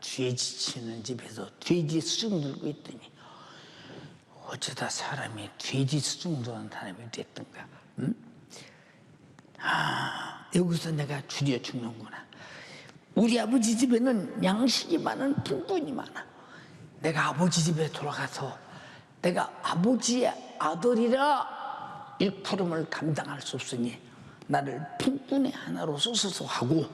죄 지치는 집에서 돼지 수중 들고 있더니 어쩌다 사람이 돼지 수중 드는 사람이 됐던가. 여기서 내가 줄여 죽는구나. 우리 아버지 집에는 양식이 많은 품꾼이 많아. 내가 아버지 집에 돌아가서 내가 아버지의 아들이라 일푸름을 감당할 수 없으니 나를 품꾼의 하나로 쓰소서 하고,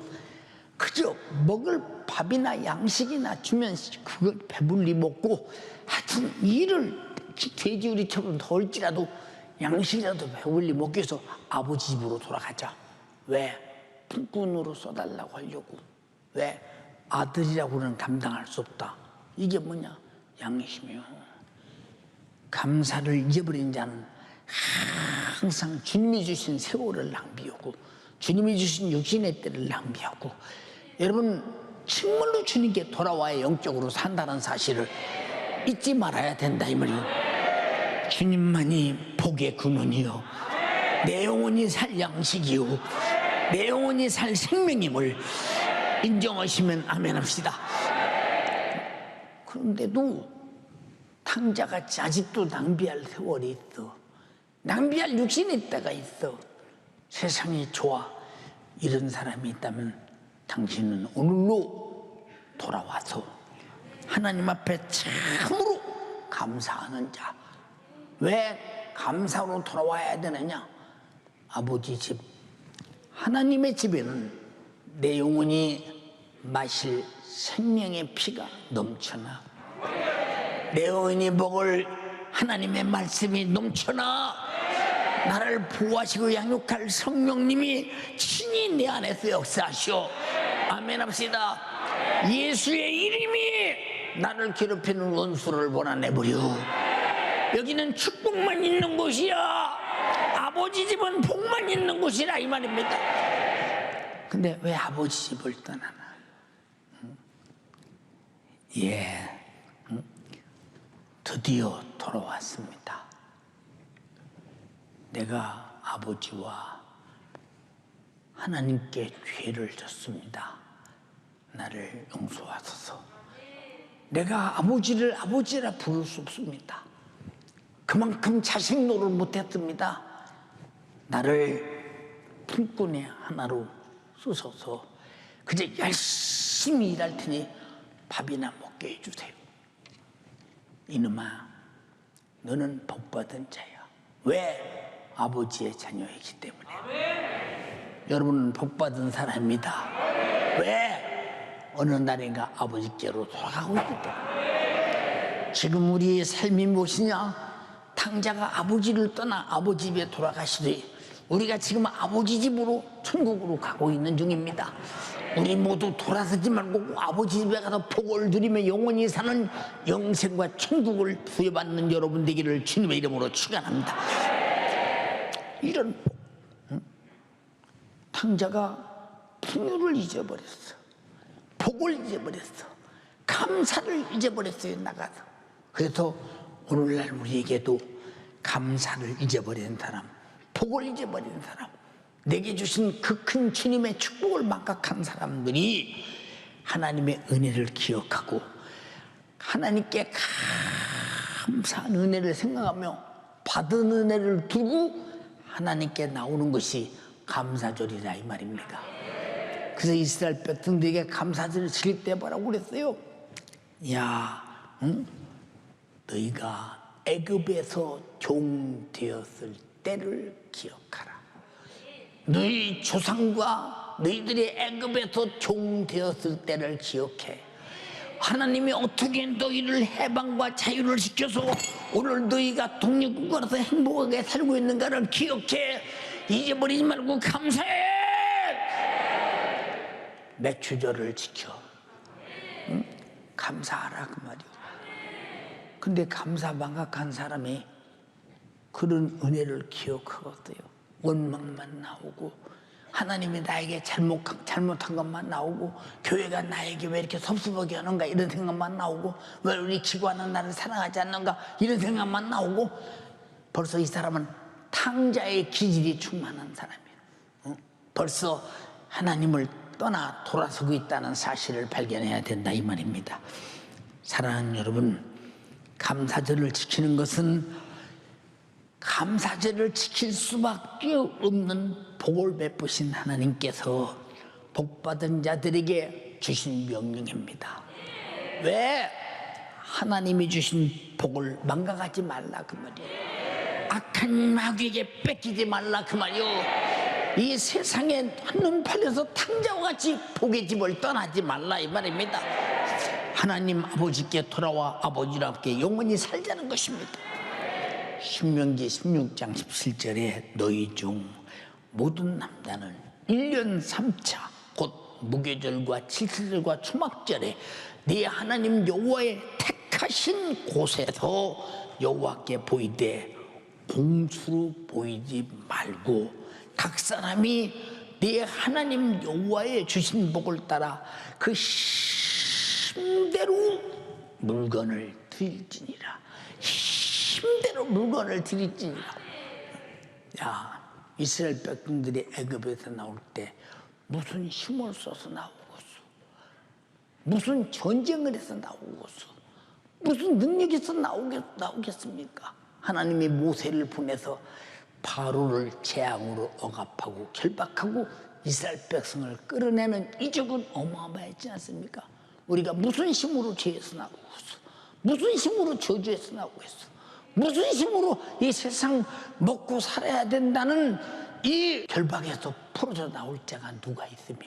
그저 먹을 밥이나 양식이나 주면 그걸 배불리 먹고, 하여튼 일을 돼지우리처럼 덜지라도 양식이라도 배불리 먹기 위해서 아버지 집으로 돌아가자. 왜? 품꾼으로 써달라고 하려고. 왜? 아들이라고는 감당할 수 없다. 이게 뭐냐? 양심이요. 감사를 잊어버린 자는 항상 주님이 주신 세월을 낭비하고, 주님이 주신 육신의 때를 낭비하고, 여러분 정말로 주님께 돌아와야 영적으로 산다는 사실을 잊지 말아야 된다, 이 말이에요. 주님만이 복의 근원이요, 내 영혼이 살 양식이요, 내 영혼이 살 생명임을 인정하시면 아멘 합시다. 그런데도 탕자같이 아직도 낭비할 세월이 있어. 낭비할 육신의 때가 있어. 세상이 좋아. 이런 사람이 있다면 당신은 오늘로 돌아와서 하나님 앞에 참으로 감사하는 자. 왜 감사로 돌아와야 되느냐? 아버지 집, 하나님의 집에는 내 영혼이 마실 생명의 피가 넘쳐나, 내 영혼이 먹을 하나님의 말씀이 넘쳐나, 나를 보호하시고 양육할 성령님이 친히 내 안에서 역사하시오. 아멘 합시다. 예수의 이름이 나를 괴롭히는 원수를 몰아내버려. 여기는 축복만 있는 곳이야. 아버지 집은 복만 있는 곳이라, 이 말입니다. 근데 왜 아버지 집을 떠나나? 드디어 돌아왔습니다. 내가 아버지와 하나님께 죄를 졌습니다. 나를 용서하소서. 내가 아버지를 아버지라 부를 수 없습니다. 그만큼 자식 노릇 못했습니다. 나를 품꾼의 하나로 쓰셔서 그저 열심히 일할 테니 밥이나 먹게 해주세요. 이놈아, 너는 복받은 자야. 왜? 아버지의 자녀이기 때문에. 여러분은 복받은 사람입니다. 왜? 어느 날인가 아버지께로 돌아가고 있기 때문에. 지금 우리의 삶이 무엇이냐? 탕자가 아버지를 떠나 아버지 집에 돌아가시되 우리가 지금 아버지 집으로 천국으로 가고 있는 중입니다. 우리 모두 돌아서지 말고 아버지 집에 가서 복을 누리며 영원히 사는 영생과 천국을 부여받는 여러분 되기를 주님의 이름으로 축원합니다. 이런 탕자가 풍요를 잊어버렸어. 복을 잊어버렸어. 감사를 잊어버렸어요, 나가서. 그래서 오늘날 우리에게도 감사를 잊어버린 사람, 복을 잊어버린 사람, 내게 주신 그 큰 주님의 축복을 망각한 사람들이 하나님의 은혜를 기억하고 하나님께 감사한 은혜를 생각하며 받은 은혜를 두고 하나님께 나오는 것이 감사절이라, 이 말입니다. 그래서 이스라엘 백성들에게 감사절을 지킬 때 뭐라고 그랬어요? 야, 응? 너희가 애굽에서 종 되었을 때를 기억하라. 너희 조상과 너희들이 애굽에서 종 되었을 때를 기억해. 하나님이 어떻게 너희를 해방과 자유를 시켜서 오늘 너희가 독립국가로서 행복하게 살고 있는가를 기억해. 잊어버리지 말고 감사해. 매추절을 지켜. 응? 감사하라 그 말이야. 근데 감사망각한 사람이 그런 은혜를 기억하거든요. 원망만 나오고 하나님이 나에게 잘못한 것만 나오고 교회가 나에게 왜 이렇게 섭섭하게 하는가 이런 생각만 나오고 왜 우리 기관은 나를 사랑하지 않는가 이런 생각만 나오고 벌써 이 사람은 탕자의 기질이 충만한 사람이에요. 어? 벌써 하나님을 떠나 돌아서고 있다는 사실을 발견해야 된다 이 말입니다. 사랑하는 여러분, 감사절을 지키는 것은 감사절을 지킬 수밖에 없는 복을 베푸신 하나님께서 복받은 자들에게 주신 명령입니다. 왜? 하나님이 주신 복을 망각하지 말라 그 말이에요. 악한 마귀에게 뺏기지 말라 그 말이에요. 이 세상에 한눈 팔려서 탕자와 같이 복의 집을 떠나지 말라 이 말입니다. 하나님 아버지께 돌아와 아버지와 함께 영원히 살자는 것입니다. 신명기 16장 17절에 너희 중 모든 남자는 1년 3차 곧 무교절과 칠칠절과 초막절에 네 하나님 여호와의 택하신 곳에서 여호와께 보이되 공수로 보이지 말고 각 사람이 네 하나님 여호와의 주신 복을 따라 그 힘대로 물건을 드릴지니라. 힘대로 물건을 드릴지니라. 야, 이스라엘 백성들이 애굽에서 나올 때 무슨 힘을 써서 나오겠어? 무슨 전쟁을 해서 나오겠어? 무슨 능력에서 나오겠습니까? 하나님이 모세를 보내서 바로를 재앙으로 억압하고 결박하고 이스라엘 백성을 끌어내는 이적은 어마어마했지 않습니까? 우리가 무슨 힘으로 죄에서 나오겠어? 무슨 힘으로 저주에서 나오겠어? 무슨 힘으로 이 세상 먹고 살아야 된다는 이 결박에서 풀어져 나올 자가 누가 있으며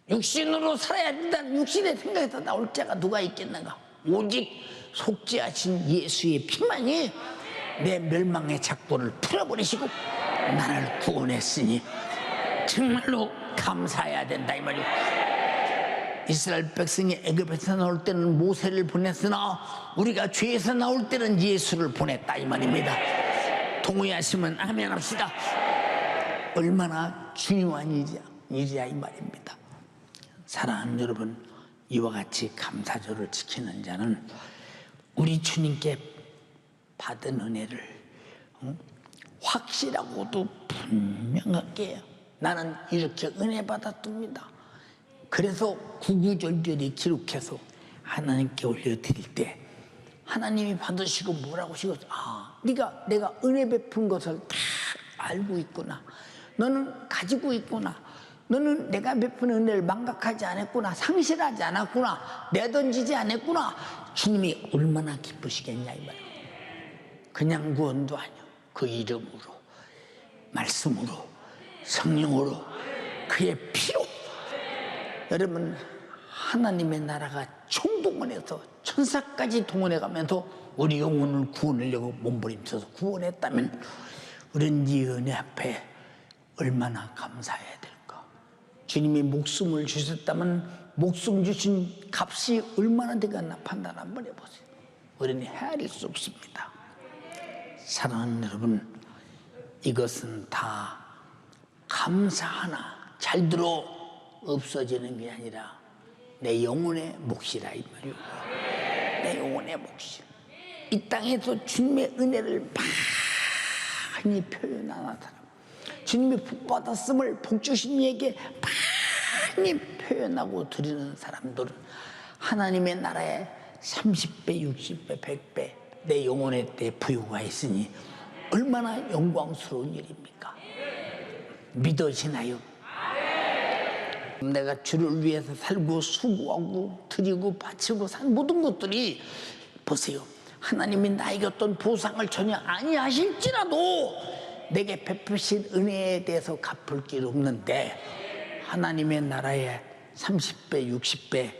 육신으로 살아야 된다는 육신의 생각에서 나올 자가 누가 있겠는가? 오직 속죄하신 예수의 피만이 내 멸망의 작보를 풀어버리시고 나를 구원했으니 정말로 감사해야 된다 이 말이에요. 이스라엘 백성이 애굽에서 나올 때는 모세를 보냈으나 우리가 죄에서 나올 때는 예수를 보냈다 이 말입니다. 동의하시면 아멘 합시다. 얼마나 중요한 일이야 이 말입니다. 사랑하는 여러분, 이와 같이 감사절을 지키는 자는 우리 주님께 받은 은혜를 확실하고도 분명하게 나는 이렇게 은혜 받았습니다. 그래서 구구절절히 기록해서 하나님께 올려드릴 때 하나님이 받으시고 뭐라고 하시고 네가 내가 은혜 베푼 것을 다 알고 있구나. 너는 가지고 있구나. 너는 내가 베푼 은혜를 망각하지 않았구나. 상실하지 않았구나. 내던지지 않았구나. 주님이 얼마나 기쁘시겠냐 이 말이에요. 그냥 구원도 아니요. 그 이름으로 말씀으로 성령으로 그의 피로. 여러분, 하나님의 나라가 총동원해서 천사까지 동원해가면서 우리 영혼을 구원하려고 몸부림쳐서 구원했다면 우리는 이 은혜 앞에 얼마나 감사해야 될까. 주님이 목숨을 주셨다면 목숨 주신 값이 얼마나 되겠나 판단 한번 해보세요. 우리는 헤아릴 수 없습니다. 사랑하는 여러분, 이것은 다 감사 하나 잘 들어 없어지는 게 아니라 내 영혼의 몫이라 이 말이에요. 내 영혼의 몫이. 이 땅에서 주님의 은혜를 많이 표현하는 사람, 주님이 복 받았음을 복 주신 이에게 많이 표현하고 드리는 사람들은 하나님의 나라에 30배, 60배, 100배 내 영혼의 때 부유가 있으니 얼마나 영광스러운 일입니까? 믿어지나요? 내가 주를 위해서 살고 수고하고 드리고 바치고 산 모든 것들이 보세요. 하나님이 나에게 어떤 보상을 전혀 아니하실지라도 내게 베푸신 은혜에 대해서 갚을 길 없는데 하나님의 나라에 30배, 60배,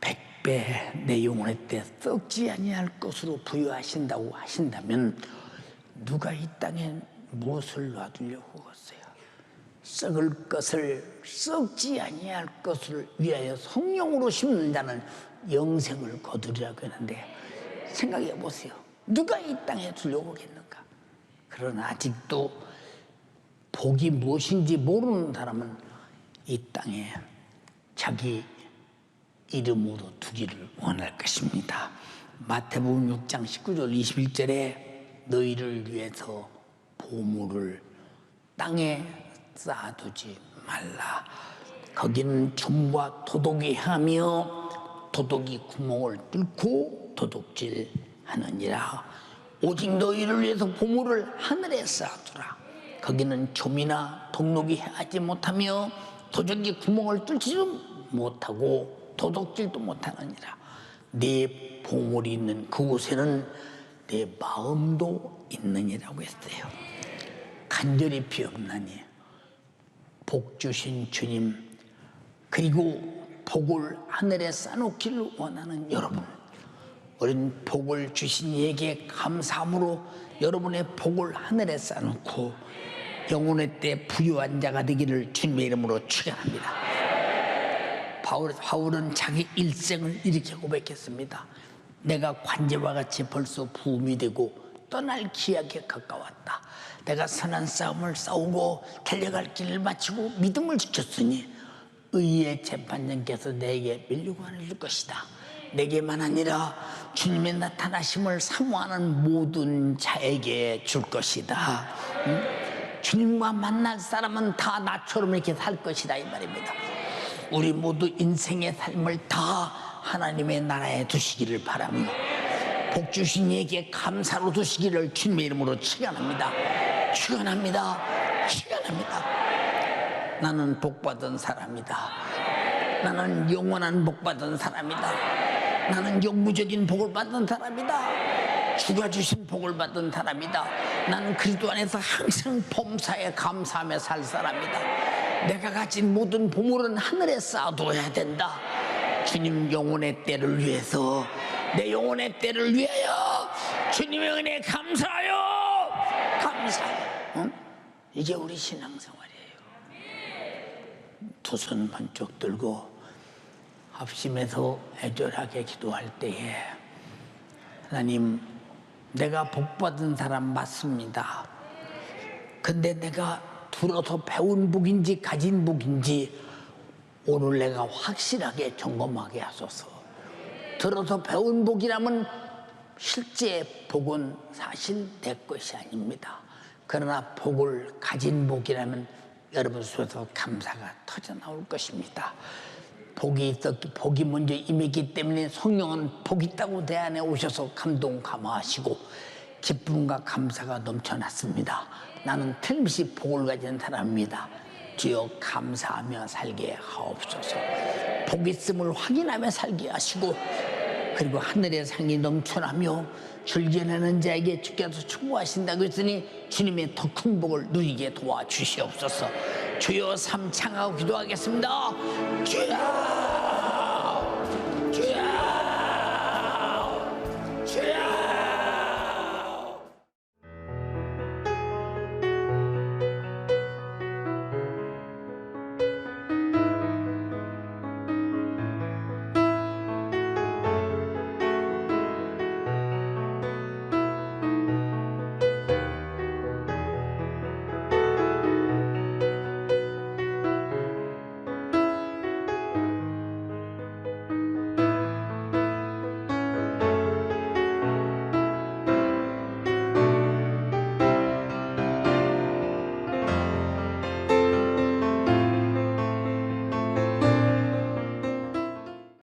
100배 내 영혼의 때 썩지 아니할 것으로 부여하신다고 하신다면 누가 이 땅에 무엇을 놔두려고 하겠어요? 썩을 것을 썩지 아니할 것을 위하여 성령으로 심는 자는 영생을 거두리라고 했는데 생각해 보세요. 누가 이 땅에 두려고 하겠는가? 그러나 아직도 복이 무엇인지 모르는 사람은 이 땅에 자기 이름으로 두기를 원할 것입니다. 마태복음 6장 19절 21절에 너희를 위해서 보물을 땅에 쌓아두지 말라. 거기는 좀과 도둑이 향하며 도둑이 구멍을 뚫고 도둑질하느니라. 오직 너희를 위해서 보물을 하늘에 쌓아두라. 거기는 좀이나 독록이 행하지 못하며 도둑이 구멍을 뚫지도 못하고 도둑질도 못하느니라. 네 보물이 있는 그곳에는 내 마음도 있느니라고 했어요. 간절히 비옵나니 복 주신 주님, 그리고 복을 하늘에 쌓아놓기를 원하는 여러분, 우린 복을 주신 이에게 감사함으로 여러분의 복을 하늘에 쌓아놓고 영혼의 때 부유한 자가 되기를 주님의 이름으로 축원합니다. 바울은 자기 일생을 이렇게 고백했습니다. 내가 관제와 같이 벌써 부음이 되고 떠날 기약에 가까웠다. 내가 선한 싸움을 싸우고 달려갈 길을 마치고 믿음을 지켰으니 의의 재판장께서 내게 면류관을 줄 것이다. 내게만 아니라 주님의 나타나심을 사모하는 모든 자에게 줄 것이다. 주님과 만날 사람은 다 나처럼 이렇게 살 것이다 이 말입니다. 우리 모두 인생의 삶을 다 하나님의 나라에 두시기를 바라며 복 주신 이에게 감사로 두시기를 주님의 이름으로 축원합니다. 축원합니다. 축원합니다. 나는 복받은 사람이다. 나는 영원한 복받은 사람이다. 나는 영구적인 복을 받은 사람이다. 주가 주신 복을 받은 사람이다. 나는 그리스도 안에서 항상 범사에 감사하며 살 사람이다. 내가 가진 모든 보물은 하늘에 쌓아둬야 된다. 주님 영혼의 때를 위해서, 내 영혼의 때를 위하여 주님의 은혜에 감사하여 감사해요. 이게 우리 신앙생활이에요. 두 손 번쩍 들고 합심해서 애절하게 기도할 때에 하나님, 내가 복받은 사람 맞습니다. 근데 내가 들어서 배운 복인지 가진 복인지 오늘 내가 확실하게 점검하게 하소서. 들어서 배운 복이라면 실제 복은 사실 내 것이 아닙니다. 그러나 복을 가진 복이라면 여러분 속에서 감사가 터져나올 것입니다. 복이 먼저 임했기 때문에 성령은 복 있다고 내 안에 오셔서 감동 감화하시고 기쁨과 감사가 넘쳐났습니다. 나는 틀림없이 복을 가진 사람입니다. 주여 감사하며 살게 하옵소서. 복 있음을 확인하며 살게 하시고, 그리고 하늘의 상이 넘쳐나며 줄겨내는 자에게 주께서 충고하신다고 했으니 주님의 더 큰 복을 누리게 도와주시옵소서. 주여 삼창하고 기도하겠습니다. 주여, 주여, 주여.